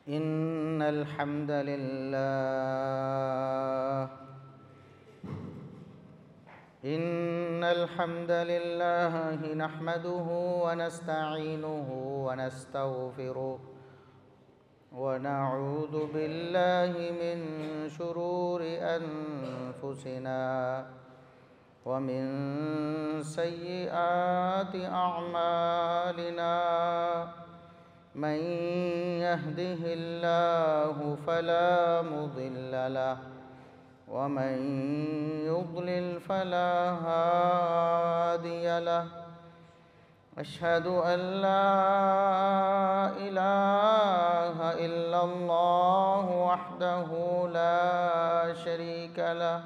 إن الحمد لله نحمده ونستعينه ونستغفره ونعوذ بالله من شرور أنفسنا ومن سيئات أعمالنا من يهده الله فلا مضل له ومن يضلل فلا هادي له أشهد أن لا إله إلا الله وحده لا شريك له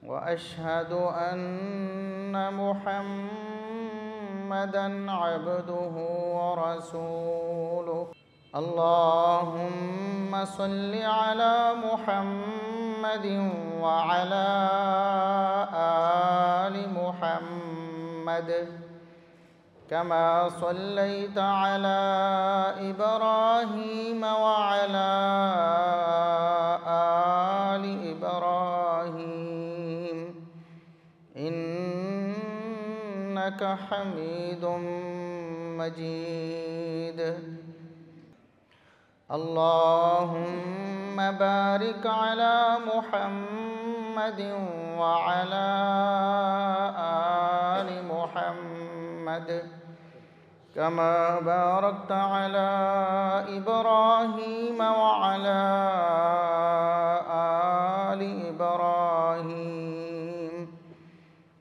وأشهد أن محمدًا عبده ورسوله اللهم صل على محمد وعلى آل محمد كما صليت على إبراهيم وعلى آل إبراهيم إنك حميد مجيد اللهم بارك على محمد وعلى آل محمد كما باركت على إبراهيم وعلى آل إبراهيم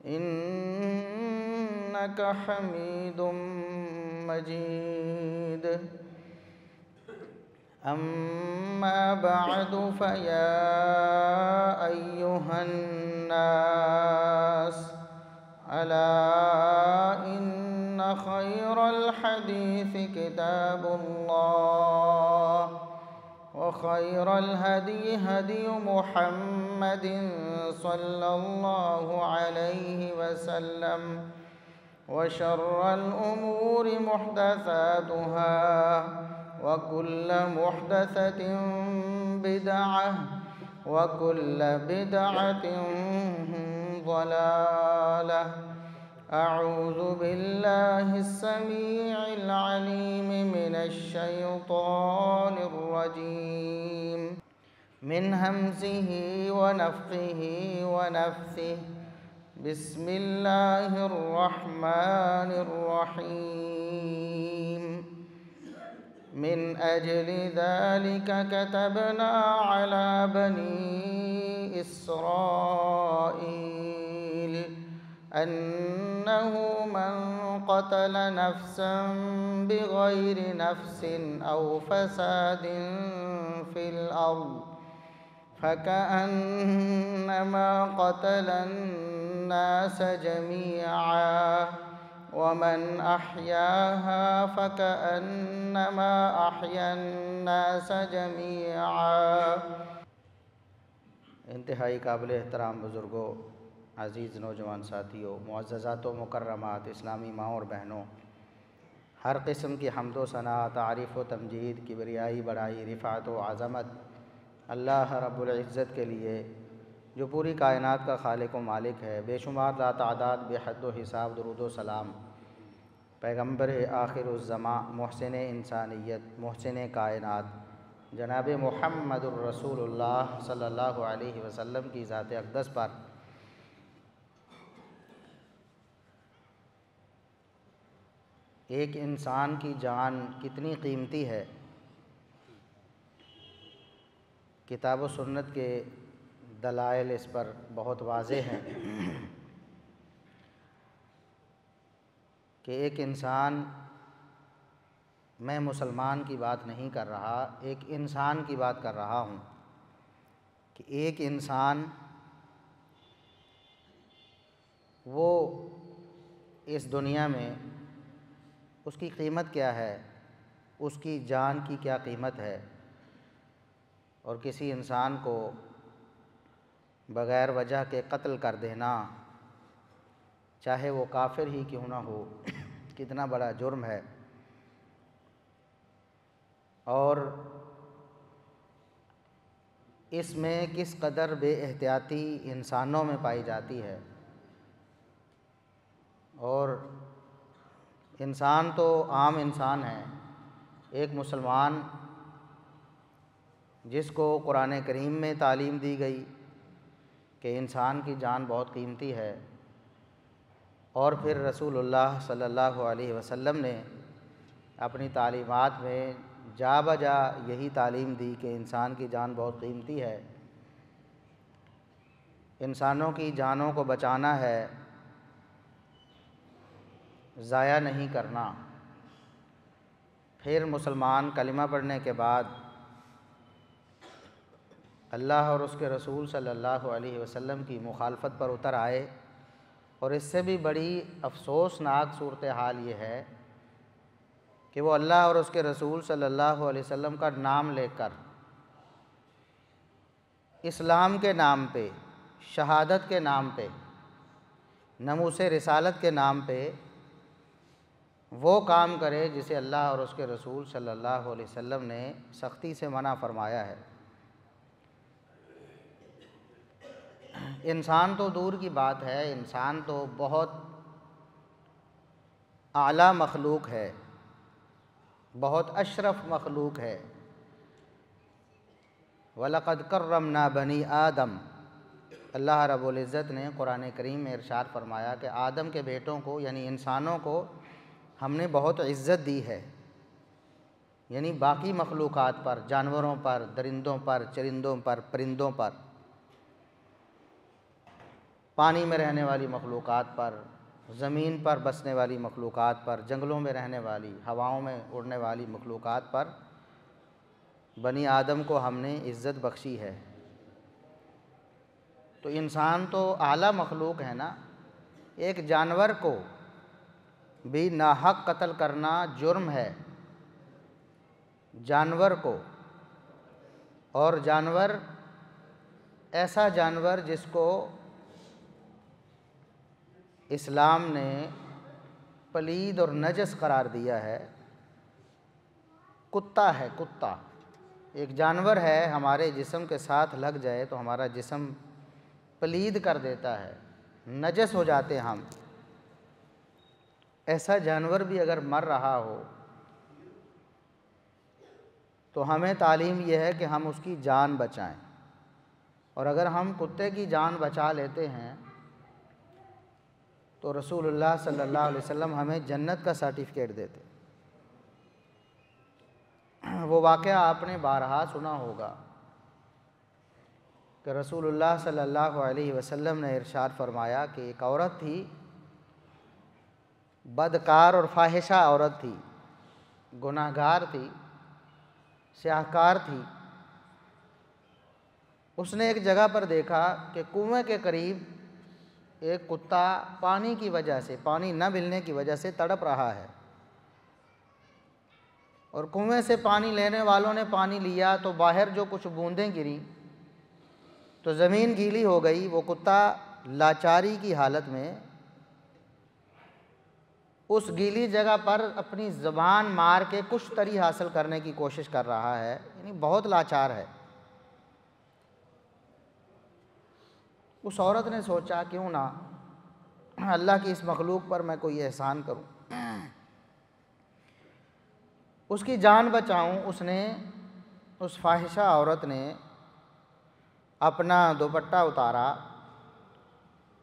إنك حميد مجيد أما بعد فيا أيها الناس ألا إن خير الحديث كتاب الله وخير الهدي هدي محمد صلى الله عليه وسلم وشر الأمور محدثاتها وكل محدثة بدعة وكل بدعة ضلالة أعوذ بالله السميع العليم من الشيطان الرجيم من همزه ونفخه ونفثه بسم الله الرحمن الرحيم من أجل ذلك كتبنا على بني إسرائيل أنه من قتل نفسا بغير نفس أو فساد في الأرض فكأنما قتل الناس جميعا ومن أحياها فكأنما أحيا الناس جميعا انتہائی قابل احترام بزرگوں، عزیز نوجوان ساتھیوں، معززات و مکرمات اسلامی ماں اور بہنوں، ہر قسم کی حمد و ثنا، تعریف و تمجید، کبریائی، بڑائی، رفعت و عظمت اللہ رب العزت کے لیے جو پوری کائنات کا خالق و مالک ہے، بے شمار لا تعداد بے حد و حساب درود و سلام پیغمبر آخر الزماں، محسن انسانیت، محسن کائنات جناب محمد الرسول اللہ صلی اللہ علیہ وسلم کی ذات اقدس پر ایک انسان کی جان کتنی قیمتی ہے، کتاب و سنت کے دلائل اس پر بہت واضح ہیں کہ ایک انسان، میں مسلمان کی بات نہیں کر رہا، ایک انسان کی بات کر رہا ہوں کہ ایک انسان وہ اس دنیا میں اس کی قیمت کیا ہے، اس کی جان کی کیا قیمت ہے، اور کسی انسان کو بغیر وجہ کے قتل کر دینا، چاہے وہ کافر ہی کیوں نہ ہو، کتنا بڑا جرم ہے۔ اور اس میں کس قدر بے احتیاطی انسانوں میں پائی جاتی ہے۔ اور انسان تو عام انسان ہے، ایک مسلمان جس کو قرآن کریم میں تعلیم دی گئی کہ انسان کی جان بہت قیمتی ہے، اور پھر رسول اللہ صلی اللہ علیہ وسلم نے اپنی تعلیمات میں جا بجا یہی تعلیم دی کہ انسان کی جان بہت قیمتی ہے، انسانوں کی جانوں کو بچانا ہے، ضائع نہیں کرنا۔ پھر مسلمان کلمہ پڑھنے کے بعد اللہ اور اس کے رسول صلی اللہ علیہ وسلم کی مخالفت پر اتر آئے، اور اس سے بھی بڑی افسوسناک صورتحال یہ ہے کہ وہ اللہ اور اس کے رسول صلی اللہ علیہ وسلم کا نام لے کر اسلام کے نام پہ، شہادت کے نام پہ، ناموس رسالت کے نام پہ وہ کام کرے جسے اللہ اور اس کے رسول صلی اللہ علیہ وسلم نے سختی سے منع فرمایا ہے۔ انسان تو دور کی بات ہے، انسان تو بہت اعلیٰ مخلوق ہے، بہت اشرف مخلوق ہے۔ وَلَقَدْ كَرَّمْنَا بَنِي آدم، اللہ رب العزت نے قرآن کریم میں ارشاد فرمایا کہ آدم کے بیٹوں کو یعنی انسانوں کو ہم نے بہت عزت دی ہے، یعنی باقی مخلوقات پر، جانوروں پر، درندوں پر، چرندوں پر، پرندوں پر، پانی میں رہنے والی مخلوقات پر، زمین پر بسنے والی مخلوقات پر، جنگلوں میں رہنے والی، ہواؤں میں اڑنے والی مخلوقات پر بنی آدم کو ہم نے عزت بخشی ہے۔ تو انسان تو اعلیٰ مخلوق ہے نا، ایک جانور کو بھی ناحق قتل کرنا جرم ہے، جانور کو، اور جانور ایسا جانور جس کو اسلام نے پلید اور نجس قرار دیا ہے، کتا ہے، کتا ایک جانور ہے، ہمارے جسم کے ساتھ لگ جائے تو ہمارا جسم پلید کر دیتا ہے، نجس ہو جاتے ہم۔ ایسا جانور بھی اگر مر رہا ہو تو ہمیں تعلیم یہ ہے کہ ہم اس کی جان بچائیں، اور اگر ہم کتے کی جان بچا لیتے ہیں تو رسول اللہ صلی اللہ علیہ وسلم ہمیں جنت کا سرٹیفکیٹ دیتے۔ وہ واقعہ آپ نے بارہا سنا ہوگا کہ رسول اللہ صلی اللہ علیہ وسلم نے ارشاد فرمایا کہ ایک عورت تھی، بدکار اور فاحشہ عورت تھی، گناہگار تھی، سیاہکار تھی۔ اس نے ایک جگہ پر دیکھا کہ کنویں کے قریب ایک کتا پانی کی وجہ سے، پانی نہ ملنے کی وجہ سے تڑپ رہا ہے، اور کنویں سے پانی لینے والوں نے پانی لیا تو باہر جو کچھ بوندیں گریں تو زمین گیلی ہو گئی۔ وہ کتا لاچاری کی حالت میں اس گیلی جگہ پر اپنی زبان مار کے کچھ تری حاصل کرنے کی کوشش کر رہا ہے، یعنی بہت لاچار ہے۔ اس عورت نے سوچا کیوں نہ اللہ کی اس مخلوق پر میں کوئی احسان کروں، اس کی جان بچاؤں۔ اس نے، اس فاحشہ عورت نے اپنا دوپٹہ اتارا،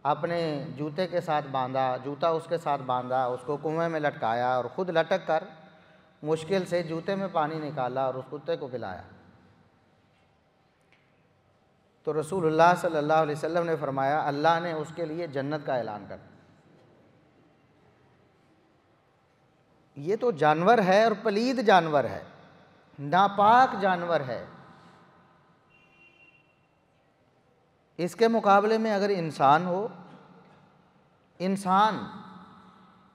اپنے جوتے کے ساتھ باندھا، جوتا اس کے ساتھ باندھا، اس کو کنویں میں لٹکایا اور خود لٹک کر مشکل سے جوتے میں پانی نکالا اور اس کتے کو پلایا۔ تو رسول اللہ صلی اللہ علیہ وسلم نے فرمایا اللہ نے اس کے لیے جنت کا اعلان کر دیا۔ یہ تو جانور ہے اور پلید جانور ہے، ناپاک جانور ہے۔ اس کے مقابلے میں اگر انسان ہو، انسان،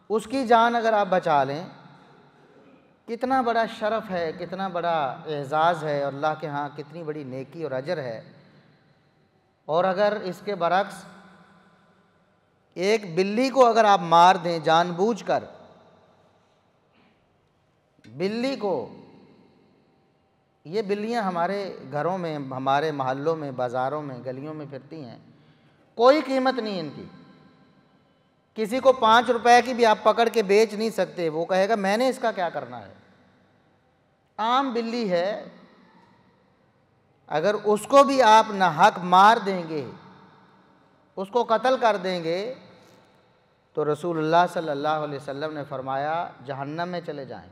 اس کی جان اگر آپ بچا لیں، کتنا بڑا شرف ہے، کتنا بڑا اعزاز ہے، اور اللہ کے ہاں کتنی بڑی نیکی اور اجر ہے۔ اور اگر اس کے برعکس ایک بلی کو اگر آپ مار دیں جان بوجھ کر، بلی کو، یہ بلیاں ہمارے گھروں میں، ہمارے محلوں میں، بازاروں میں، گلیوں میں پھرتی ہیں، کوئی قیمت نہیں ان کی، کسی کو 5 روپے کی بھی آپ پکڑ کے بیچ نہیں سکتے، وہ کہے گا میں نے اس کا کیا کرنا ہے، عام بلی ہے، اگر اس کو بھی آپ ناحق مار دیں گے، اس کو قتل کر دیں گے، تو رسول اللہ صلی اللہ علیہ وسلم نے فرمایا جہنم میں چلے جائیں۔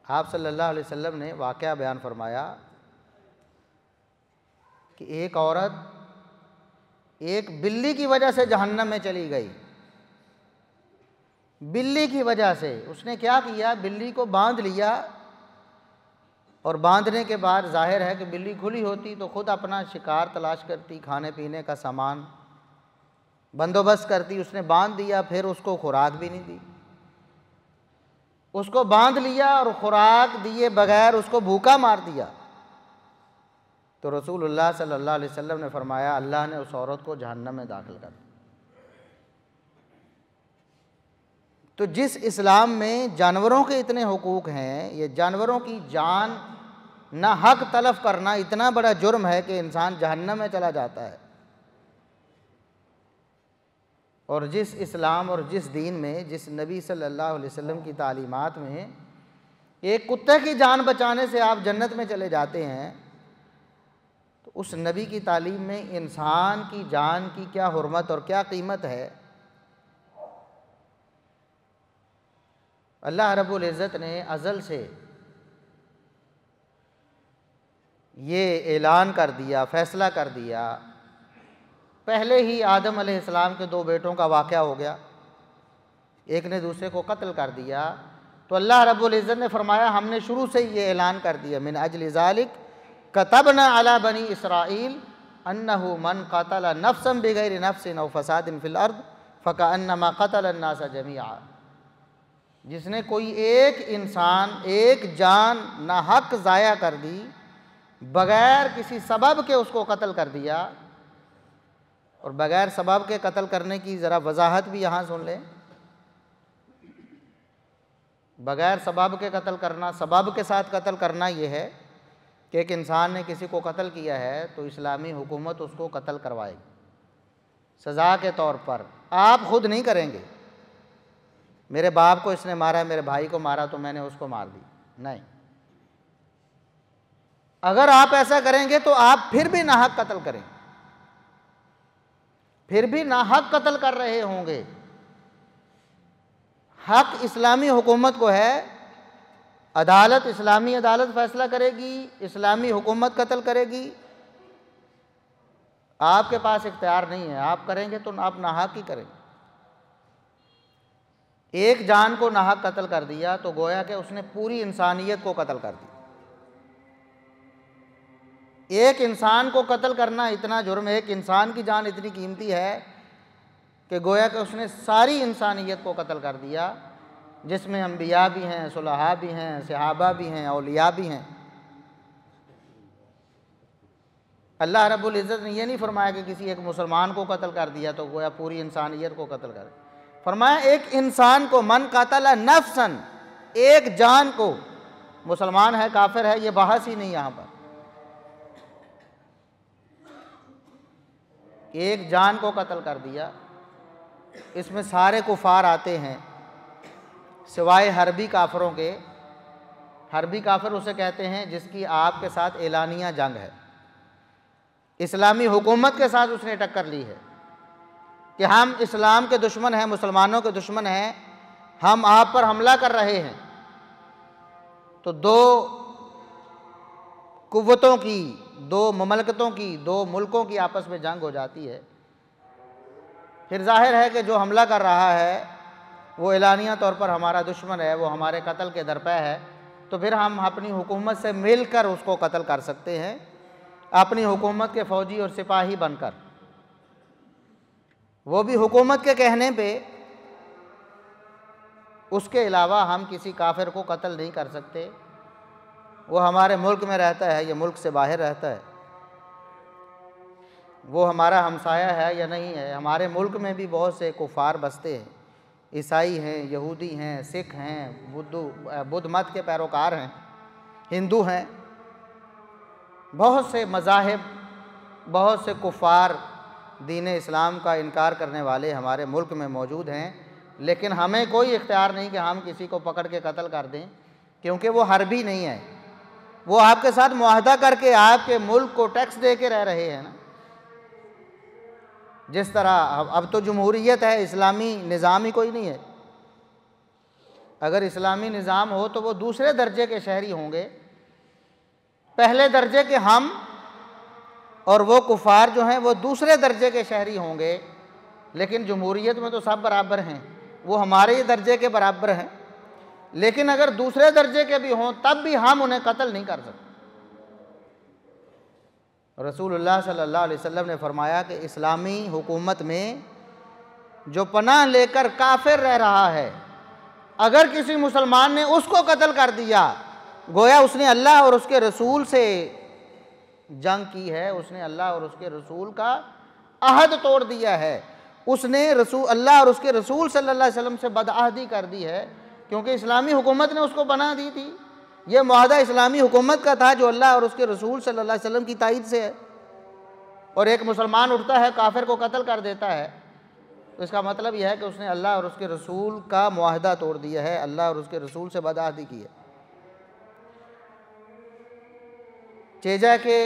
آپ صلی اللہ علیہ وسلم نے واقعہ بیان فرمایا کہ ایک عورت ایک بلی کی وجہ سے جہنم میں چلی گئی، بلی کی وجہ سے۔ اس نے کیا کیا، بلی کو باندھ لیا، اور باندھنے کے بعد ظاہر ہے کہ بلی کھلی ہوتی تو خود اپنا شکار تلاش کرتی، کھانے پینے کا سامان بندوبست کرتی، اس نے باندھ دیا، پھر اس کو خوراک بھی نہیں دی، اس کو باندھ لیا اور خوراک دیے بغیر اس کو بھوکا مار دیا، تو رسول اللہ صلی اللہ علیہ وسلم نے فرمایا اللہ نے اس عورت کو جہنم میں داخل کر دیا۔ تو جس اسلام میں جانوروں کے اتنے حقوق ہیں، یہ جانوروں کی جان ناحق تلف کرنا اتنا بڑا جرم ہے کہ انسان جہنم میں چلا جاتا ہے، اور جس اسلام اور جس دین میں، جس نبی صلی اللہ علیہ وسلم کی تعلیمات میں ایک کتے کی جان بچانے سے آپ جنت میں چلے جاتے ہیں، تو اس نبی کی تعلیم میں انسان کی جان کی کیا حرمت اور کیا قیمت ہے۔ اللہ رب العزت نے ازل سے یہ اعلان کر دیا، فیصلہ کر دیا، پہلے ہی آدم علیہ السلام کے 2 بیٹوں کا واقعہ ہو گیا، ایک نے دوسرے کو قتل کر دیا، تو اللہ رب العزت نے فرمایا ہم نے شروع سے یہ اعلان کر دیا من اجل ذالک کتبنا علی بنی اسرائیل انہ من قتل نفسا بغیر نفس او فساد فی الارض فکأنما قتل الناس جمیعا، جس نے کوئی ایک انسان، ایک جان ناحق ضائع کر دی، بغیر کسی سبب کے اس کو قتل کر دیا، اور بغیر سبب کے قتل کرنے کی ذرا وضاحت بھی یہاں سن لیں۔ بغیر سبب کے قتل کرنا، سبب کے ساتھ قتل کرنا یہ ہے کہ ایک انسان نے کسی کو قتل کیا ہے تو اسلامی حکومت اس کو قتل کروائے گی سزا کے طور پر، آپ خود نہیں کریں گے میرے باپ کو اس نے مارا، میرے بھائی کو مارا تو میں نے اس کو مار دی، نہیں، اگر آپ ایسا کریں گے تو آپ پھر بھی ناحق قتل کریں، پھر بھی ناحق قتل کر رہے ہوں گے۔ حق اسلامی حکومت کو ہے، عدالت، اسلامی عدالت فیصلہ کرے گی، اسلامی حکومت قتل کرے گی، آپ کے پاس اختیار نہیں ہے، آپ کریں گے تو آپ ناحق ہی کریں گے۔ ایک جان کو ناحق قتل کر دیا تو گویا کہ اس نے پوری انسانیت کو قتل کر دیا۔ ایک انسان کو قتل کرنا اتنا جرم ہے، ایک انسان کی جان اتنی قیمتی ہے کہ گویا کہ اس نے ساری انسانیت کو قتل کر دیا، جس میں انبیاء بھی ہیں، صلحاء بھی ہیں، صحابہ بھی ہیں، اولیاء بھی ہیں۔ اللہ رب العزت نے یہ نہیں فرمایا کہ کسی ایک مسلمان کو قتل کر دیا تو گویا پوری انسانیت کو قتل کر دیا، فرمایا ایک انسان کو، من قتل نفسا، ایک جان کو، مسلمان ہے کافر ہے یہ بحث ہی نہیں، یہاں پر ایک جان کو قتل کر دیا، اس میں سارے کفار آتے ہیں سوائے حربی کافروں کے۔ حربی کافر اسے کہتے ہیں جس کی آپ کے ساتھ اعلانیہ جنگ ہے، اسلامی حکومت کے ساتھ اس نے ٹکر لی ہے کہ ہم اسلام کے دشمن ہیں، مسلمانوں کے دشمن ہیں، ہم آپ پر حملہ کر رہے ہیں، تو 2 قوتوں کی، 2 مملکتوں کی، 2 ملکوں کی آپس میں جنگ ہو جاتی ہے۔ پھر ظاہر ہے کہ جو حملہ کر رہا ہے وہ اعلانیہ طور پر ہمارا دشمن ہے، وہ ہمارے قتل کے درپے ہے، تو پھر ہم اپنی حکومت سے مل کر اس کو قتل کر سکتے ہیں، اپنی حکومت کے فوجی اور سپاہی بن کر، وہ بھی حکومت کے کہنے پہ۔ اس کے علاوہ ہم کسی کافر کو قتل نہیں کر سکتے، وہ ہمارے ملک میں رہتا ہے یا ملک سے باہر رہتا ہے، وہ ہمارا ہمسایہ ہے یا نہیں ہے، ہمارے ملک میں بھی بہت سے کفار بستے ہیں، عیسائی ہیں، یہودی ہیں، سکھ ہیں، بدھ مت کے پیروکار ہیں، ہندو ہیں، بہت سے مذاہب، بہت سے کفار دین اسلام کا انکار کرنے والے ہمارے ملک میں موجود ہیں، لیکن ہمیں کوئی اختیار نہیں کہ ہم کسی کو پکڑ کے قتل کر دیں، کیونکہ وہ حربی نہیں ہے، وہ آپ کے ساتھ معاہدہ کر کے آپ کے ملک کو ٹیکس دے کے رہ رہے ہیں نا۔ جس طرح اب تو جمہوریت ہے، اسلامی نظام ہی کوئی نہیں ہے۔ اگر اسلامی نظام ہو تو وہ دوسرے درجے کے شہری ہوں گے، پہلے درجے کے ہم اور وہ کفار جو ہیں وہ دوسرے درجے کے شہری ہوں گے، لیکن جمہوریت میں تو سب برابر ہیں، وہ ہمارے ہی درجے کے برابر ہیں، لیکن اگر دوسرے درجے کے بھی ہوں تب بھی ہم انہیں قتل نہیں کر سکتے۔ رسول اللہ صلی اللہ علیہ وسلم نے فرمایا کہ اسلامی حکومت میں جو پناہ لے کر کافر رہ رہا ہے، اگر کسی مسلمان نے اس کو قتل کر دیا، گویا اس نے اللہ اور اس کے رسول سے جنگ کی ہے، اس نے اللہ اور اس کے رسول کا عہد توڑ دیا ہے، اس نے اللہ اور اس کے رسول صلی اللہ علیہ وسلم سے بدعہدی کر دی ہے، کیونکہ اسلامی حکومت نے اس کو پناہ دی تھی۔ یہ معاہدہ اسلامی حکومت کا تھا جو اللہ اور اس کے رسول صلی اللہ علیہ وسلم کی تائید سے ہے، اور ایک مسلمان اٹھتا ہے کافر کو قتل کر دیتا ہے، تو اس کا مطلب یہ ہے کہ اس نے اللہ اور اس کے رسول کا معاہدہ توڑ دیا ہے، اللہ اور اس کے رسول سے بدعہدی کی ہے۔ چیجا کہ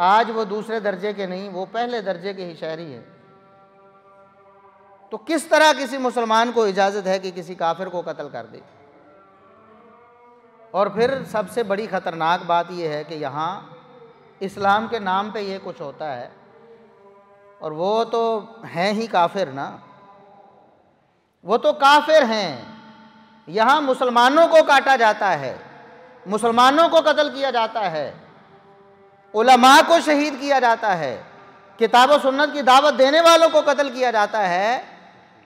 آج وہ دوسرے درجے کے نہیں، وہ پہلے درجے کے ہی شہری ہیں، تو کس طرح کسی مسلمان کو اجازت ہے کہ کسی کافر کو قتل کر دے؟ اور پھر سب سے بڑی خطرناک بات یہ ہے کہ یہاں اسلام کے نام پہ یہ کچھ ہوتا ہے، اور وہ تو ہیں ہی کافر نا، وہ تو کافر ہیں۔ یہاں مسلمانوں کو کاٹا جاتا ہے، مسلمانوں کو قتل کیا جاتا ہے، علماء کو شہید کیا جاتا ہے، کتاب و سنت کی دعوت دینے والوں کو قتل کیا جاتا ہے،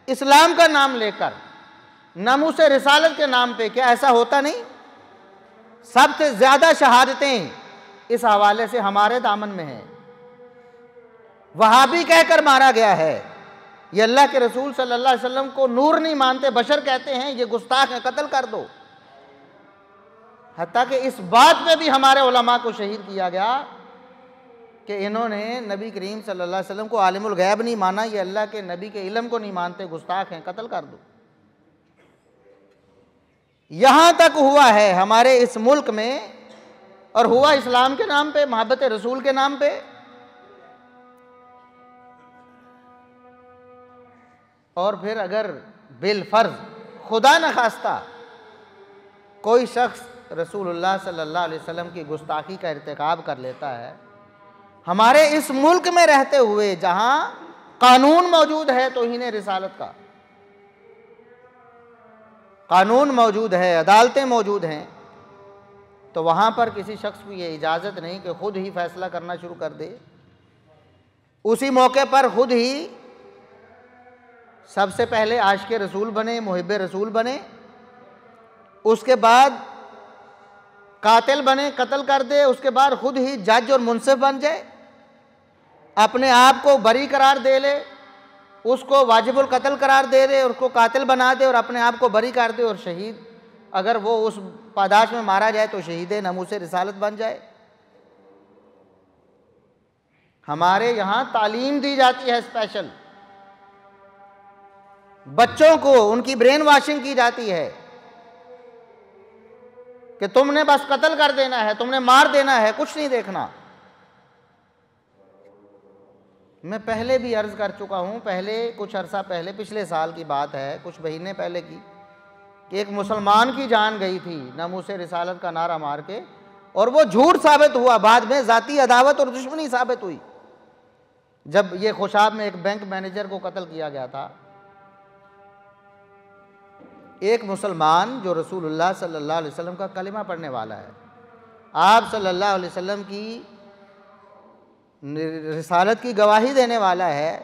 اسلام کا نام لے کر، ناموس رسالت کے نام پہ۔ کیا ایسا ہوتا نہیں؟ سب سے زیادہ شہادتیں اس حوالے سے ہمارے دامن میں ہیں۔ وہابی کہہ کر مارا گیا ہے، یہ اللہ کے رسول صلی اللہ علیہ وسلم کو نور نہیں مانتے، بشر کہتے ہیں، یہ گستاخ ہیں، قتل کر دو۔ حتیٰ کہ اس بات پہ بھی ہمارے علماء کو شہید کیا گیا کہ انہوں نے نبی کریم صلی اللہ علیہ وسلم کو عالم الغیب نہیں مانا، یہ اللہ کے نبی کے علم کو نہیں مانتے، گستاخ ہیں، قتل کر دو۔ یہاں تک ہوا ہے ہمارے اس ملک میں، اور ہوا اسلام کے نام پہ، محبت رسول کے نام پہ۔ اور پھر اگر بالفرض خدا نخواستہ کوئی شخص رسول اللہ صلی اللہ علیہ وسلم کی گستاخی کا ارتکاب کر لیتا ہے، ہمارے اس ملک میں رہتے ہوئے جہاں قانون موجود ہے توہین رسالت کا، قانون موجود ہے، عدالتیں موجود ہیں، تو وہاں پر کسی شخص کو یہ اجازت نہیں کہ خود ہی فیصلہ کرنا شروع کر دے، اسی موقع پر خود ہی سب سے پہلے عاشق رسول بنے، محب رسول بنے، اس کے بعد قاتل بنے، قتل کر دے، اس کے بعد خود ہی جج اور منصف بن جائے، اپنے آپ کو بری قرار دے لے، اس کو واجب القتل قرار دے دے، اس کو قاتل بنا دے اور اپنے آپ کو بری کر دے، اور شہید اگر وہ اس پاداش میں مارا جائے تو شہید ناموس رسالت بن جائے۔ ہمارے یہاں تعلیم دی جاتی ہے اسپیشل، بچوں کو ان کی برین واشنگ کی جاتی ہے کہ تم نے بس قتل کر دینا ہے، تم نے مار دینا ہے، کچھ نہیں دیکھنا۔ میں پہلے بھی عرض کر چکا ہوں، پہلے کچھ عرصہ پہلے، پچھلے سال کی بات ہے، کچھ مہینے پہلے کی، کہ ایک مسلمان کی جان گئی تھی ناموس رسالت کا نعرہ مار کے، اور وہ جھوٹ ثابت ہوا، بعد میں ذاتی عداوت اور دشمنی ثابت ہوئی۔ جب یہ خوشاب میں ایک بینک مینیجر کو قتل کیا گیا تھا، ایک مسلمان جو رسول اللہ صلی اللہ علیہ وسلم کا کلمہ پڑھنے والا ہے، آپ صلی اللہ علیہ وسلم کی رسالت کی گواہی دینے والا ہے،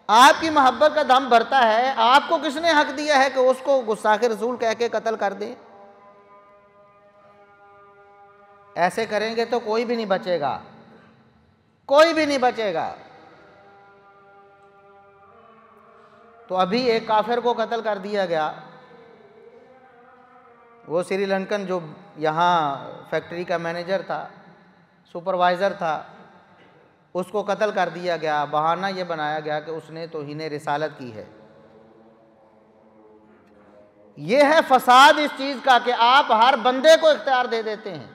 آپ کی محبت کا دم بھرتا ہے، آپ کو کس نے حق دیا ہے کہ اس کو گستاخ رسول کہہ کے قتل کر دیں؟ ایسے کریں گے تو کوئی بھی نہیں بچے گا، کوئی بھی نہیں بچے گا۔ تو ابھی ایک کافر کو قتل کر دیا گیا، وہ سری لنکن جو یہاں فیکٹری کا مینیجر تھا، سپروائزر تھا، اس کو قتل کر دیا گیا۔ بہانہ یہ بنایا گیا کہ اس نے توہین رسالت کی ہے۔ یہ ہے فساد اس چیز کا کہ آپ ہر بندے کو اختیار دے دیتے ہیں،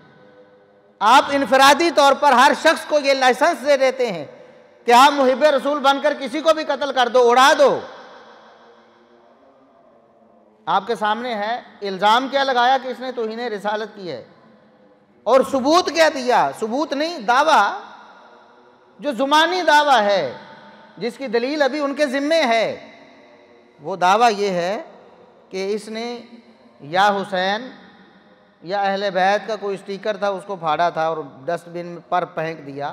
آپ انفرادی طور پر ہر شخص کو یہ لائسنس دے دیتے ہیں کہ آپ محب رسول بن کر کسی کو بھی قتل کر دو، اڑا دو۔ آپ کے سامنے ہے، الزام کیا لگایا کہ اس نے توہین رسالت کی ہے، اور ثبوت کیا دیا؟ ثبوت نہیں، دعویٰ، جو زمانی دعویٰ ہے، جس کی دلیل ابھی ان کے ذمے ہے۔ وہ دعویٰ یہ ہے کہ اس نے یا حسین یا اہل بیت کا کوئی اسٹیکر تھا، اس کو پھاڑا تھا اور ڈسٹ بن پر پھینک دیا۔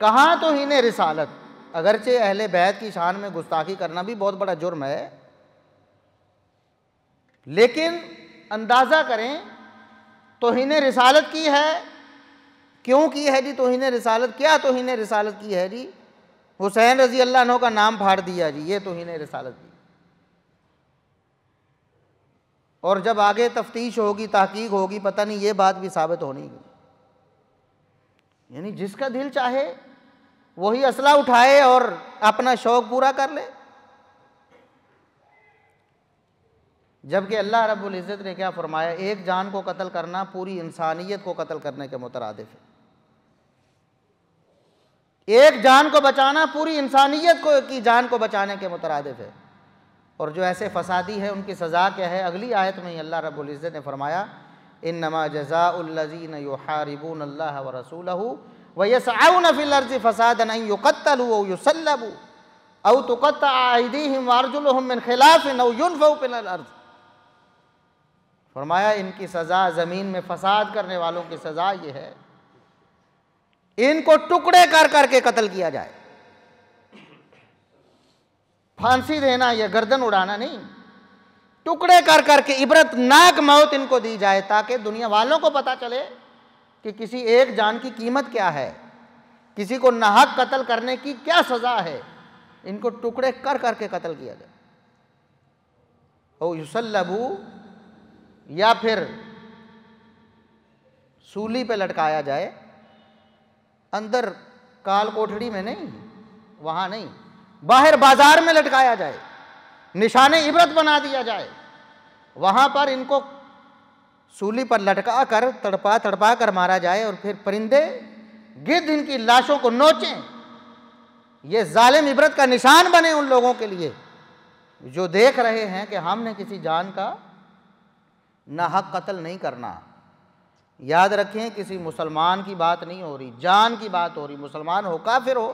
کہاں توہین رسالت؟ اگرچہ اہل بیت کی شان میں گستاخی کرنا بھی بہت بڑا جرم ہے، لیکن اندازہ کریں توہین رسالت کی ہے، کیوں کی ہے جی توہین رسالت؟ کیا توہین رسالت کی ہے جی؟ حسین رضی اللہ عنہ کا نام پھاڑ دیا جی، یہ توہین رسالت کی۔ اور جب آگے تفتیش ہوگی، تحقیق ہوگی، پتہ نہیں یہ بات بھی ثابت ہونی ہے۔ یعنی جس کا دل چاہے وہی اسلحہ اٹھائے اور اپنا شوق پورا کر لے، جبکہ اللہ رب العزت نے کیا فرمایا؟ ایک جان کو قتل کرنا پوری انسانیت کو قتل کرنے کے مترادف ہے۔ ایک جان کو بچانا پوری انسانیت کی جان کو بچانے کے مترادف ہے۔ اور جو ایسے فسادی ہے ان کی سزا کیا ہے؟ اگلی آیت میں اللہ رب العزت نے فرمایا انما جزاء الذین یحاربون اللہ ورسولہ ویسعون فی الارض فسادا ان یقتلوا او یصلبوا او تقطع ایدیہم وارجلہم من خلاف او ینفوا من الارض۔ فرمایا ان کی سزا، زمین میں فساد کرنے والوں کی سزا یہ ہے، ان کو ٹکڑے کر کر کے قتل کیا جائے۔ پھانسی دینا یا گردن اڑانا نہیں، ٹکڑے کر کر کے عبرت ناک موت ان کو دی جائے، تاکہ دنیا والوں کو پتہ چلے کہ کسی ایک جان کی قیمت کیا ہے، کسی کو ناحق قتل کرنے کی کیا سزا ہے۔ ان کو ٹکڑے کر کر کے قتل کیا جائے، او یصلبوا، یا پھر سولی پہ لٹکایا جائے، اندر کال کوٹھڑی میں نہیں، وہاں نہیں، باہر بازار میں لٹکایا جائے، نشان عبرت بنا دیا جائے، وہاں پر ان کو سولی پر لٹکا کر تڑپا تڑپا کر مارا جائے، اور پھر پرندے گرد ان کی لاشوں کو نوچیں۔ یہ ظالم عبرت کا نشان بنے ان لوگوں کے لیے جو دیکھ رہے ہیں کہ ہم نے کسی جان کا ناحق قتل نہیں کرنا۔ یاد رکھیں کسی مسلمان کی بات نہیں ہو رہی، جان کی بات ہو رہی، مسلمان ہو کافر ہو،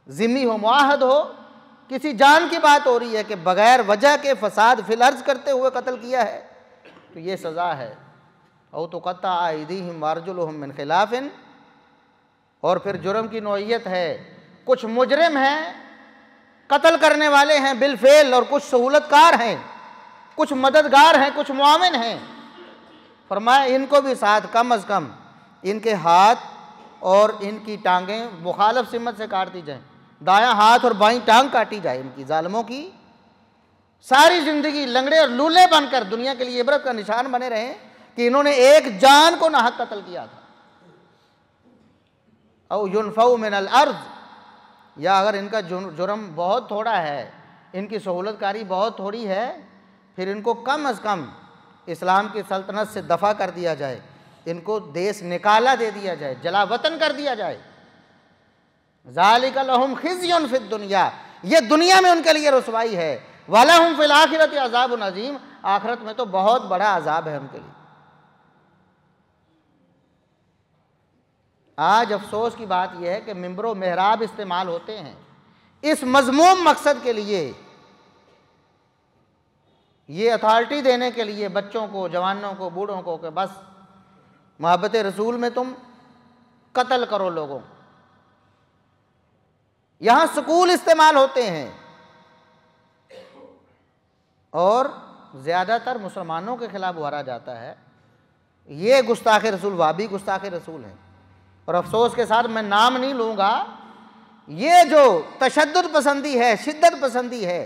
ذمہ ہو معاہد ہو، کسی جان کی بات ہو رہی ہے کہ بغیر وجہ کے فساد فی الارض کرتے ہوئے قتل کیا ہے تو یہ سزا ہے۔ او تقطع ایدیہم وارجلہم من خلاف، اور پھر جرم کی نوعیت ہے، کچھ مجرم ہیں، قتل کرنے والے ہیں بالفعل، اور کچھ سہولت کار ہیں، کچھ مددگار ہیں، کچھ معاون ہیں۔ فرمایا ان کو بھی ساتھ کم از کم ان کے ہاتھ اور ان کی ٹانگیں مخالف سمت سے کاٹ دی جائیں، دایاں ہاتھ اور بائیں ٹانگ کاٹی جائے ان کی، ظالموں کی ساری زندگی لنگڑے اور لولے بن کر دنیا کے لیے عبرت کا نشان بنے رہے کہ انہوں نے ایک جان کو ناحق قتل کیا تھا۔ او ینفوا من الارض، یا اگر ان کا جرم بہت تھوڑا ہے، ان کی سہولت کاری بہت تھوڑی ہے، پھر ان کو کم از کم اسلام کی سلطنت سے دفع کر دیا جائے، ان کو دیس نکالا دے دیا جائے، جلا وطن کر دیا جائے۔ ذالک لہم خزی فی الدنیا، یہ دنیا میں ان کے لیے رسوائی ہے، وَلَهُمْ فِي الْآخِرَةِ عَذَابٌ عَظِيمٌ، آخرت میں تو بہت بڑا عذاب ہے ان کے لیے۔ آج افسوس کی بات یہ ہے کہ ممبر و محراب استعمال ہوتے ہیں اس مذموم مقصد کے لیے، یہ اتھارٹی دینے کے لیے بچوں کو، جوانوں کو، بوڑھوں کو، کہ بس محبت رسول میں تم قتل کرو لوگوں۔ یہاں سکول استعمال ہوتے ہیں، اور زیادہ تر مسلمانوں کے خلاف ابھارا جاتا ہے۔ یہ گستاخ رسول، وہابی گستاخ رسول ہیں، اور افسوس کے ساتھ میں نام نہیں لوں گا، یہ جو تشدد پسندی ہے، شدت پسندی ہے،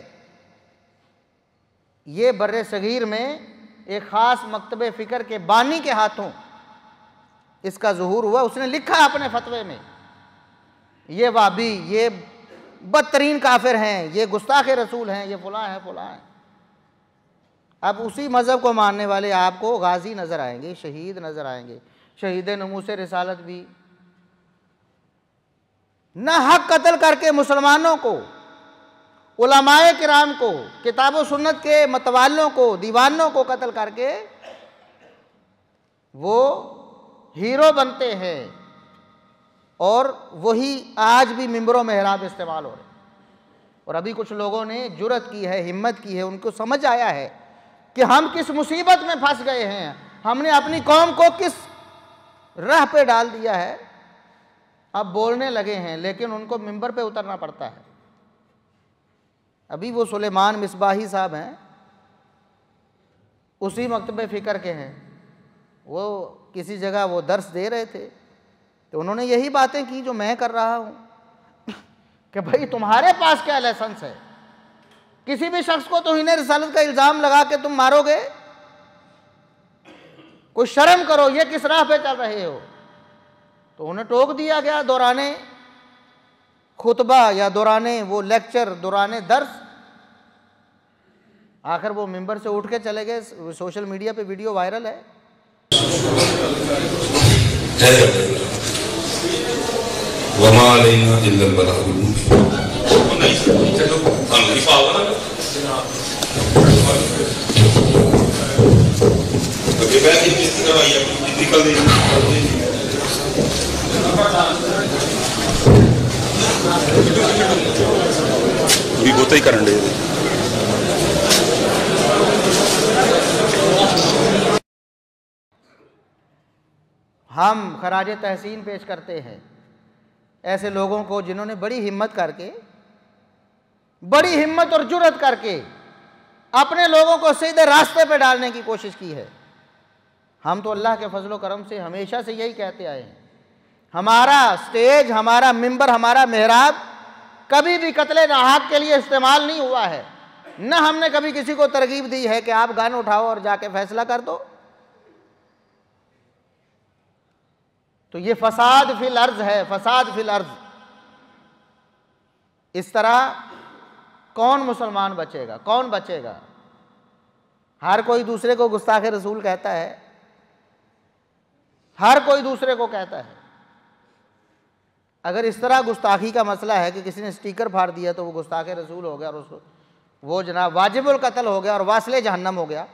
یہ بر صغیر میں ایک خاص مکتب فکر کے بانی کے ہاتھوں اس کا ظہور ہوا۔ اس نے لکھا اپنے فتوے میں، یہ وہابی، یہ بدترین کافر ہیں، یہ گستاخ رسول ہیں، یہ فلاں ہیں فلاں ہیں۔ اب اسی مذہب کو ماننے والے آپ کو غازی نظر آئیں گے، شہید نظر آئیں گے، شہید نموس رسالت بھی، نہ حق قتل کر کے مسلمانوں کو، علماء کرام کو، کتاب و سنت کے متوالوں کو، دیوانوں کو قتل کر کے وہ ہیرو بنتے ہیں، اور وہی آج بھی منبر و محراب استعمال ہو رہے ہیں۔ اور ابھی کچھ لوگوں نے جرأت کی ہے، ہمت کی ہے، ان کو سمجھ آیا ہے کہ ہم کس مصیبت میں پھنس گئے ہیں، ہم نے اپنی قوم کو کس راہ پہ ڈال دیا ہے، اب بولنے لگے ہیں، لیکن ان کو منبر پہ اترنا پڑتا ہے۔ ابھی وہ سلیمان مصباحی صاحب ہیں، اسی مکتب فکر کے ہیں، وہ کسی جگہ وہ درس دے رہے تھے تو انہوں نے یہی باتیں کی جو میں کر رہا ہوں کہ بھئی تمہارے پاس کیا لائسنس ہے، کسی بھی شخص کو توہین رسالت کا الزام لگا کے تم مارو گے؟ کوئی شرم کرو، یہ کس راہ پہ چل رہے ہو؟ تو انہیں ٹوک دیا گیا دوران خطبہ یا دوران وہ لیکچر، دوران درس۔ آخر وہ ممبر سے اٹھ کے چلے گئے، سوشل میڈیا پہ ویڈیو وائرل ہے۔ وما علینا الا البلاغ المبین۔ بھی ہوتا ہی کرن دے۔ ہم خراج تحسین پیش کرتے ہیں ایسے لوگوں کو جنہوں نے بڑی ہمت کر کے، بڑی ہمت اور جرأت کر کے اپنے لوگوں کو سیدھے راستے پہ ڈالنے کی کوشش کی ہے۔ ہم تو اللہ کے فضل و کرم سے ہمیشہ سے یہی کہتے آئے ہیں، ہمارا سٹیج، ہمارا ممبر، ہمارا محراب کبھی بھی قتل ناحق کے لیے استعمال نہیں ہوا ہے، نہ ہم نے کبھی کسی کو ترغیب دی ہے کہ آپ گن اٹھاؤ اور جا کے فیصلہ کر دو۔ تو یہ فساد فی الارض ہے، فساد فی الارض۔ اس طرح کون مسلمان بچے گا؟ کون بچے گا؟ ہر کوئی دوسرے کو گستاخ رسول کہتا ہے، ہر کوئی دوسرے کو کہتا ہے۔ اگر اس طرح گستاخی کا مسئلہ ہے کہ کسی نے سٹیکر پھاڑ دیا تو وہ گستاخ رسول ہو گیا، اور وہ جناب واجب القتل ہو گیا اور واصل جہنم ہو گیا،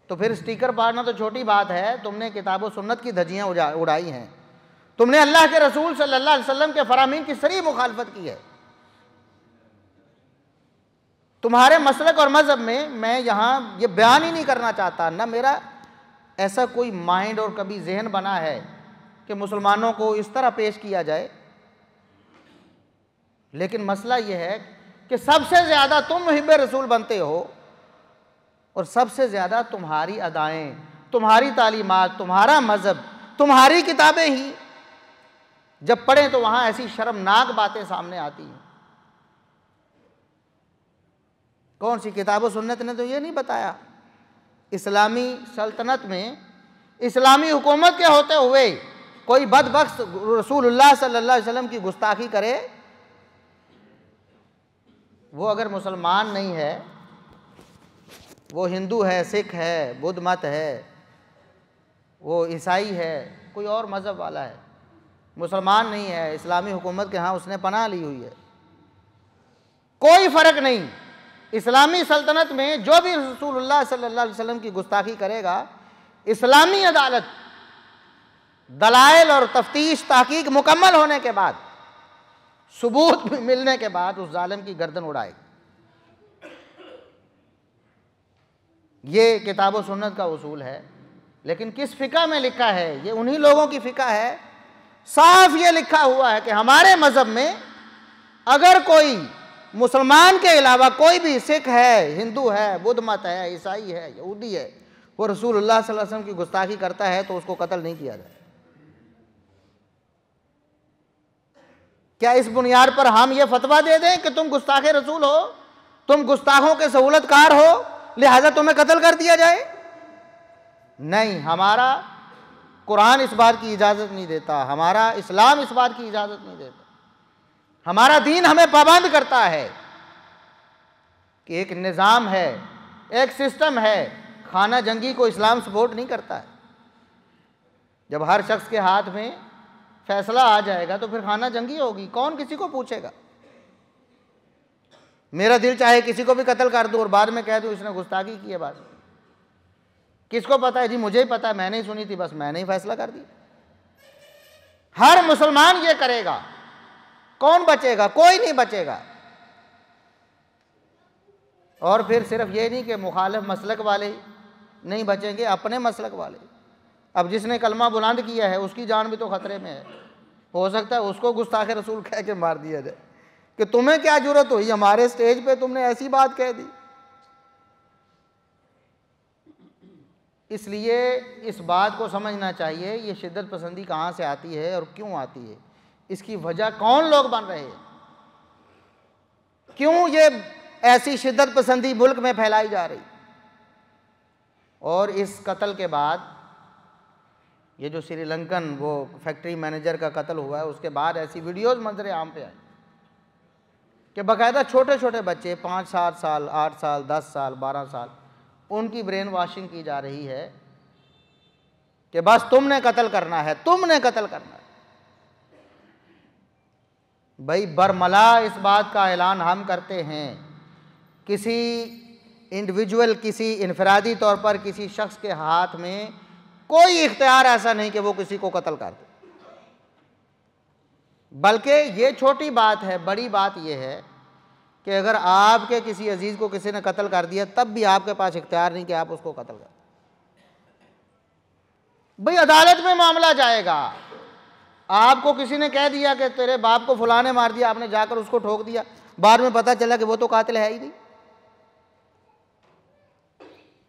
تو پھر سٹیکر پھاڑنا تو چھوٹی بات ہے، تم نے کتاب و سنت کی دھجیاں اڑائی ہیں، تم نے اللہ کے رسول صلی اللہ علیہ وسلم کے فرامین کی صریح مخالفت کی ہے۔ تمہارے مسلک اور مذہب میں یہاں یہ بیان ہی نہیں کرنا چاہتا، نہ میرا ایسا کوئی مائنڈ اور کبھی ذہن بنا ہے کہ مسلمانوں کو اس طرح پیش کیا جائے، لیکن مسئلہ یہ ہے کہ سب سے زیادہ تم محب رسول بنتے ہو، اور سب سے زیادہ تمہاری ادائیں، تمہاری تعلیمات، تمہارا مذہب، تمہاری کتابیں ہی جب پڑھیں تو وہاں ایسی شرمناک باتیں سامنے آتی ہیں۔ کون سی کتاب و سنت نے تو یہ نہیں بتایا اسلامی سلطنت میں، اسلامی حکومت کے ہوتے ہوئے کوئی بدبخت رسول اللہ صلی اللہ علیہ وسلم کی گستاخی کرے، وہ اگر مسلمان نہیں ہے، وہ ہندو ہے، سکھ ہے، بدھ مت ہے، وہ عیسائی ہے، کوئی اور مذہب والا ہے، مسلمان نہیں ہے، اسلامی حکومت کے ہاں اس نے پناہ لی ہوئی ہے، کوئی فرق نہیں۔ اسلامی سلطنت میں جو بھی رسول اللہ صلی اللہ علیہ وسلم کی گستاخی کرے گا، اسلامی عدالت دلائل اور تفتیش تحقیق مکمل ہونے کے بعد، ثبوت ملنے کے بعد اس ظالم کی گردن اڑائے گی۔ یہ کتاب و سنت کا اصول ہے، لیکن کس فقہ میں لکھا ہے؟ یہ انہی لوگوں کی فقہ ہے، صاف یہ لکھا ہوا ہے کہ ہمارے مذہب میں اگر کوئی مسلمان کے علاوہ کوئی بھی سکھ ہے، ہندو ہے، بدھ مت ہے، عیسائی ہے، یہودی ہے، وہ رسول اللہ صلی اللہ علیہ وسلم کی گستاخی کرتا ہے تو اس کو قتل نہیں کیا جائے۔ کیا اس بنیاد پر ہم یہ فتویٰ دے دیں کہ تم گستاخ رسول ہو، تم گستاخوں کے سہولت کار ہو، لہذا تمہیں قتل کر دیا جائے؟ نہیں، ہمارا قرآن اس بات کی اجازت نہیں دیتا، ہمارا اسلام اس بات کی اجازت نہیں دیتا۔ ہمارا دین ہمیں پابند کرتا ہے کہ ایک نظام ہے، ایک سسٹم ہے، خانہ جنگی کو اسلام سپورٹ نہیں کرتا ہے۔ جب ہر شخص کے ہاتھ میں فیصلہ آ جائے گا تو پھر خانہ جنگی ہوگی، کون کسی کو پوچھے گا؟ میرا دل چاہے کسی کو بھی قتل کر دوں اور بعد میں کہہ دوں اس نے گستاخی کی ہے، بات کس کو پتا ہے؟ جی مجھے ہی پتا ہے، میں نے ہی سنی تھی، بس میں نے ہی فیصلہ کر دی۔ ہر مسلمان یہ کرے گا، کون بچے گا؟ کوئی نہیں بچے گا۔ اور پھر صرف یہ نہیں کہ مخالف مسلک والے نہیں بچیں گے، اپنے مسلک والے۔ اب جس نے کلمہ بلند کیا ہے اس کی جان بھی تو خطرے میں ہے، ہو سکتا ہے اس کو گستاخ رسول کہہ کے مار دیا جائے کہ تمہیں کیا جرت ہوئی ہمارے سٹیج پہ تم نے ایسی بات کہہ دی۔ اس لیے اس بات کو سمجھنا چاہیے یہ شدت پسندی کہاں سے آتی ہے اور کیوں آتی ہے، اس کی وجہ کون لوگ بن رہے ہیں، کیوں یہ ایسی شدت پسندی ملک میں پھیلائی جا رہی۔ اور اس قتل کے بعد یہ جو سری لنکن وہ فیکٹری مینیجر کا قتل ہوا ہے، اس کے بعد ایسی ویڈیوز منظر عام پہ آئی کہ باقاعدہ چھوٹے چھوٹے بچے 5 7 سال 8 سال 10 سال 12 سال ان کی برین واشنگ کی جا رہی ہے کہ بس تم نے قتل کرنا ہے، تم نے قتل کرنا ہے۔ بھائی برملا اس بات کا اعلان ہم کرتے ہیں، کسی انڈیویجول کسی انفرادی طور پر کسی شخص کے ہاتھ میں کوئی اختیار ایسا نہیں کہ وہ کسی کو قتل کر دے، بلکہ یہ چھوٹی بات ہے، بڑی بات یہ ہے کہ اگر آپ کے کسی عزیز کو کسی نے قتل کر دیا تب بھی آپ کے پاس اختیار نہیں کہ آپ اس کو قتل کریں۔ بھئی عدالت میں معاملہ جائے گا، آپ کو کسی نے کہہ دیا کہ تیرے باپ کو فلاں نے مار دیا، آپ نے جا کر اس کو ٹھوک دیا، بعد میں پتہ چلا کہ وہ تو قاتل ہے ہی نہیں۔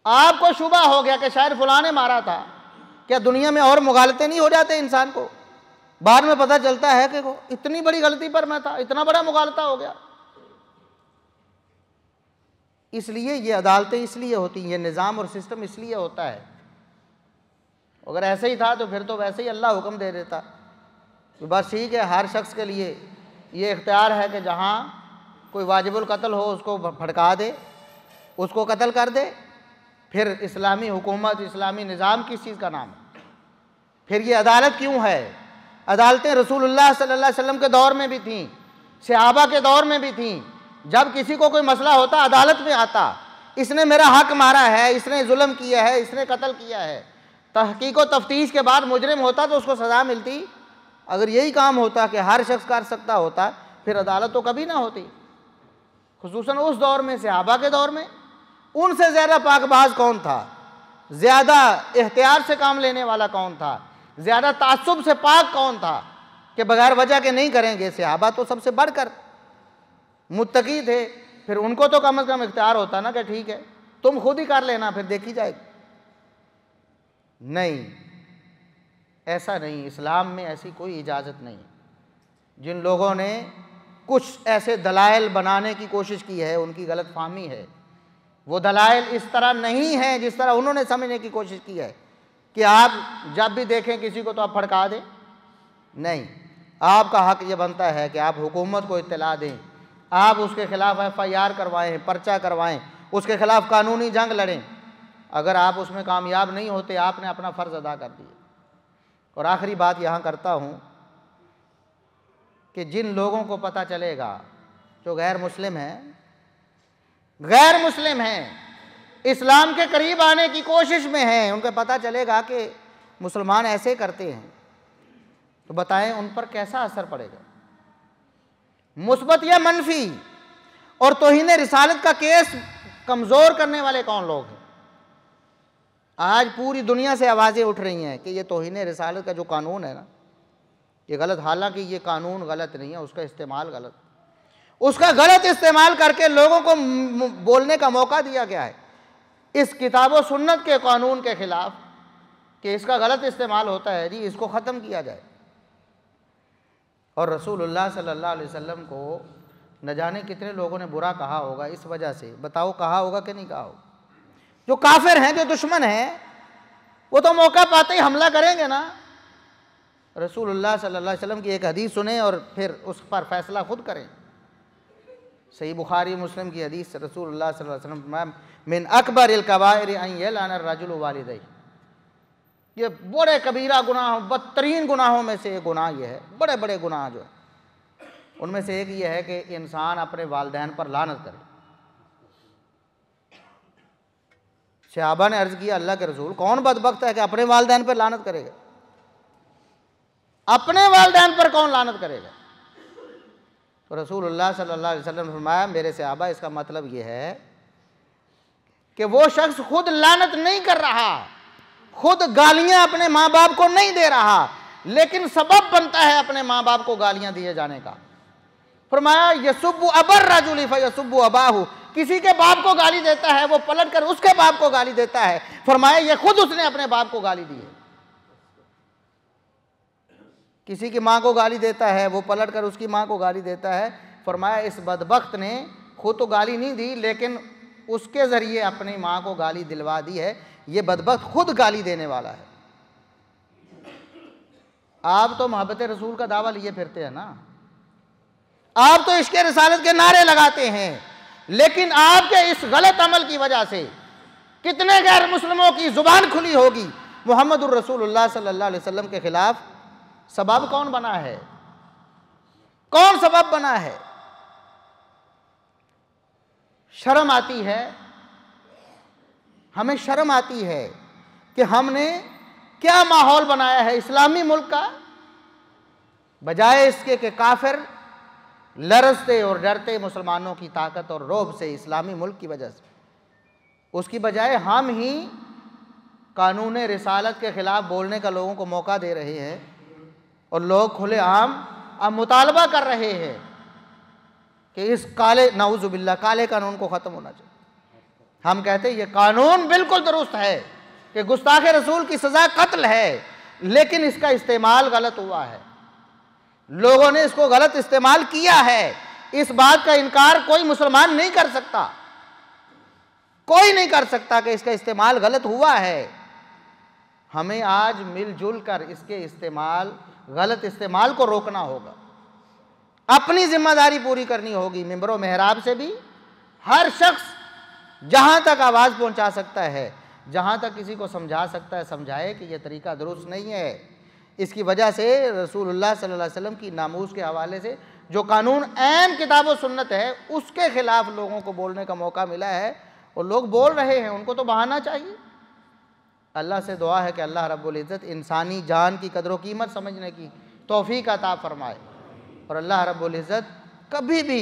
آپ کو شبہ ہو گیا کہ شاید فلاں نے مارا تھا، کیا دنیا میں اور مغالطے نہیں ہو جاتے انسان کو؟ بعد میں پتہ چلتا ہے کہ اتنی بڑی غلطی پر میں تھا، اتنا بڑا مغالطہ ہو گیا۔ اس لیے یہ عدالتیں اس لیے ہوتی ہیں، یہ نظام اور سسٹم اس لیے ہوتا ہے۔ اگر ایسے ہی تھا تو پھر تو ویسے ہی اللہ حکم دے دیتا کہ بس ٹھیک ہے، ہر شخص کے لیے یہ اختیار ہے کہ جہاں کوئی واجب القتل ہو اس کو پھڑکا دے، اس کو قتل کر دے۔ پھر اسلامی حکومت، اسلامی نظام کس چیز کا نام ہے؟ پھر یہ عدالت کیوں ہے؟ عدالتیں رسول اللہ صلی اللہ علیہ وسلم کے دور میں بھی تھیں، صحابہ کے دور میں بھی تھیں۔ جب کسی کو کوئی مسئلہ ہوتا عدالت میں آتا، اس نے میرا حق مارا ہے، اس نے ظلم کیا ہے، اس نے قتل کیا ہے، تحقیق و تفتیش کے بعد مجرم ہوتا تو اس کو سزا ملتی۔ اگر یہی کام ہوتا کہ ہر شخص کر سکتا ہوتا پھر عدالت تو کبھی نہ ہوتی، خصوصاً اس دور میں، صحابہ کے دور میں۔ ان سے زیادہ پاک باز کون تھا؟ زیادہ احتیاط سے کام لینے والا کون تھا؟ زیادہ تعصب سے پاک کون تھا کہ بغیر وجہ کے نہیں کریں گے؟ صحابہ تو سب سے بڑھ کر متقی تھے، پھر ان کو تو کم از کم اختیار ہوتا نا کہ ٹھیک ہے تم خود ہی کر لینا، پھر دیکھی جائے گی۔ نہیں، ایسا نہیں، اسلام میں ایسی کوئی اجازت نہیں۔ جن لوگوں نے کچھ ایسے دلائل بنانے کی کوشش کی ہے ان کی غلط فہمی ہے۔ وہ دلائل اس طرح نہیں ہیں جس طرح انہوں نے سمجھنے کی کوشش کی ہے کہ آپ جب بھی دیکھیں کسی کو تو آپ پھڑکا دیں۔ نہیں، آپ کا حق یہ بنتا ہے کہ آپ حکومت کو اطلاع دیں، آپ اس کے خلاف FIR کروائیں، پرچہ کروائیں، اس کے خلاف قانونی جنگ لڑیں۔ اگر آپ اس میں کامیاب نہیں ہوتے آپ نے اپنا فرض ادا کر دیا۔ اور آخری بات یہاں کرتا ہوں کہ جن لوگوں کو پتہ چلے گا جو غیر مسلم ہیں، اسلام کے قریب آنے کی کوشش میں ہیں، ان کو پتہ چلے گا کہ مسلمان ایسے کرتے ہیں، تو بتائیں ان پر کیسا اثر پڑے گا، مثبت یا منفی؟ اور توہین رسالت کا کیس کمزور کرنے والے کون لوگ ہیں؟ آج پوری دنیا سے آوازیں اٹھ رہی ہیں کہ یہ توہین رسالت کا جو قانون ہے نا یہ غلط، حالانکہ یہ قانون غلط نہیں ہے، اس کا استعمال غلط، اس کا غلط استعمال کر کے لوگوں کو بولنے کا موقع دیا گیا ہے اس کتاب و سنت کے قانون کے خلاف کہ اس کا غلط استعمال ہوتا ہے، جی اس کو ختم کیا جائے۔ اور رسول اللہ صلی اللہ علیہ وسلم کو نہ جانے کتنے لوگوں نے برا کہا ہوگا اس وجہ سے. بتاؤ کہا ہوگا کہ نہیں کہا ہوگا؟ جو کافر ہیں، جو دشمن ہیں، وہ تو موقع پاتے ہی حملہ کریں گے نا. رسول اللہ صلی اللہ علیہ وسلم کی ایک حدیث سنیں اور پھر اس پر فیصلہ خود کریں. صحیح بخاری مسلم کی حدیث، رسول اللہ صلی اللہ علیہ وسلم فرمایا من اکبر الکبائر ان یلعن الرجل والدیہ، یہ بڑے کبیرہ گناہ، بدترین گناہوں میں سے ایک گناہ یہ ہے، بڑے بڑے گناہ جو ہیں ان میں سے ایک یہ ہے کہ انسان اپنے والدین پر لعنت کرے. صحابہ نے عرض کیا اللہ کے رسول کون بدبخت ہے کہ اپنے والدین پر لعنت کرے گا؟ اپنے والدین پر کون لعنت کرے گا؟ تو رسول اللہ صلی اللہ علیہ وسلم نے فرمایا میرے صحابہ اس کا مطلب یہ ہے کہ وہ شخص خود لعنت نہیں کر رہا، خود گالیاں اپنے ماں باپ کو نہیں دے رہا، لیکن سبب بنتا ہے اپنے ماں باپ کو گالیاں دیے جانے کا. فرمایا یسب ابر رجل فیسب اباہ، کسی کے باپ کو گالی دیتا ہے وہ پلٹ کر اس کے باپ کو گالی دیتا ہے. فرمایا یہ خود اس نے اپنے باپ کو گالی دی ہے. کسی کی ماں کو گالی دیتا ہے وہ پلٹ کر اس کی ماں کو گالی دیتا ہے. فرمایا اس بدبخت نے خود تو گالی نہیں دی لیکن اس کے ذریعے اپنی ماں کو گالی دلوا دی ہے. یہ بدبخت خود گالی دینے والا ہے. آپ تو محبت رسول کا دعویٰ لیے پھرتے ہیں نا، آپ تو عشق رسالت کے نعرے لگاتے ہیں، لیکن آپ کے اس غلط عمل کی وجہ سے کتنے غیر مسلموں کی زبان کھلی ہوگی. محمد الرسول اللہ صلی اللہ علیہ وسلم کے خلاف سبب کون بنا ہے؟ کون سبب بنا ہے؟ شرم آتی ہے، ہمیں شرم آتی ہے کہ ہم نے کیا ماحول بنایا ہے اسلامی ملک کا. بجائے اس کے کہ کافر لرزتے اور ڈرتے مسلمانوں کی طاقت اور رعب سے اسلامی ملک کی وجہ سے، اس کی بجائے ہم ہی قانون رسالت کے خلاف بولنے کا لوگوں کو موقع دے رہے ہیں اور لوگ کھلے عام اب مطالبہ کر رہے ہیں کہ اس کالے نعوذ باللہ کالے قانون کو ختم ہونا چاہیے. ہم کہتے ہیں یہ قانون بالکل درست ہے کہ گستاخ رسول کی سزا قتل ہے، لیکن اس کا استعمال غلط ہوا ہے، لوگوں نے اس کو غلط استعمال کیا ہے. اس بات کا انکار کوئی مسلمان نہیں کر سکتا، کوئی نہیں کر سکتا کہ اس کا استعمال غلط ہوا ہے. ہمیں آج مل جل کر اس کے غلط استعمال کو روکنا ہوگا، اپنی ذمہ داری پوری کرنی ہوگی. ممبر و محراب سے بھی ہر شخص جہاں تک آواز پہنچا سکتا ہے، جہاں تک کسی کو سمجھا سکتا ہے سمجھائے کہ یہ طریقہ درست نہیں ہے. اس کی وجہ سے رسول اللہ صلی اللہ علیہ وسلم کی ناموس کے حوالے سے جو قانون عین کتاب و سنت ہے اس کے خلاف لوگوں کو بولنے کا موقع ملا ہے اور لوگ بول رہے ہیں، ان کو تو بہانا چاہیے. اللہ سے دعا ہے کہ اللہ رب العزت انسانی جان کی قدر و قیمت سمجھنے کی توفیق عطا فرمائے، اور اللہ رب العزت کبھی بھی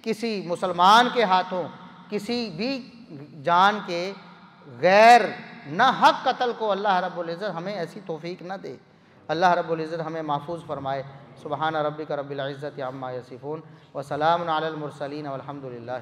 کسی مسلمان کے ہاتھوں کسی بھی جان کے غیر نہ حق قتل کو اللہ رب العزت ہمیں ایسی توفیق نہ دے. اللہ رب العزت ہمیں محفوظ فرمائے. سبحان ربک رب العزت عما یصفون وسلام علی المرسلین والحمد للہ.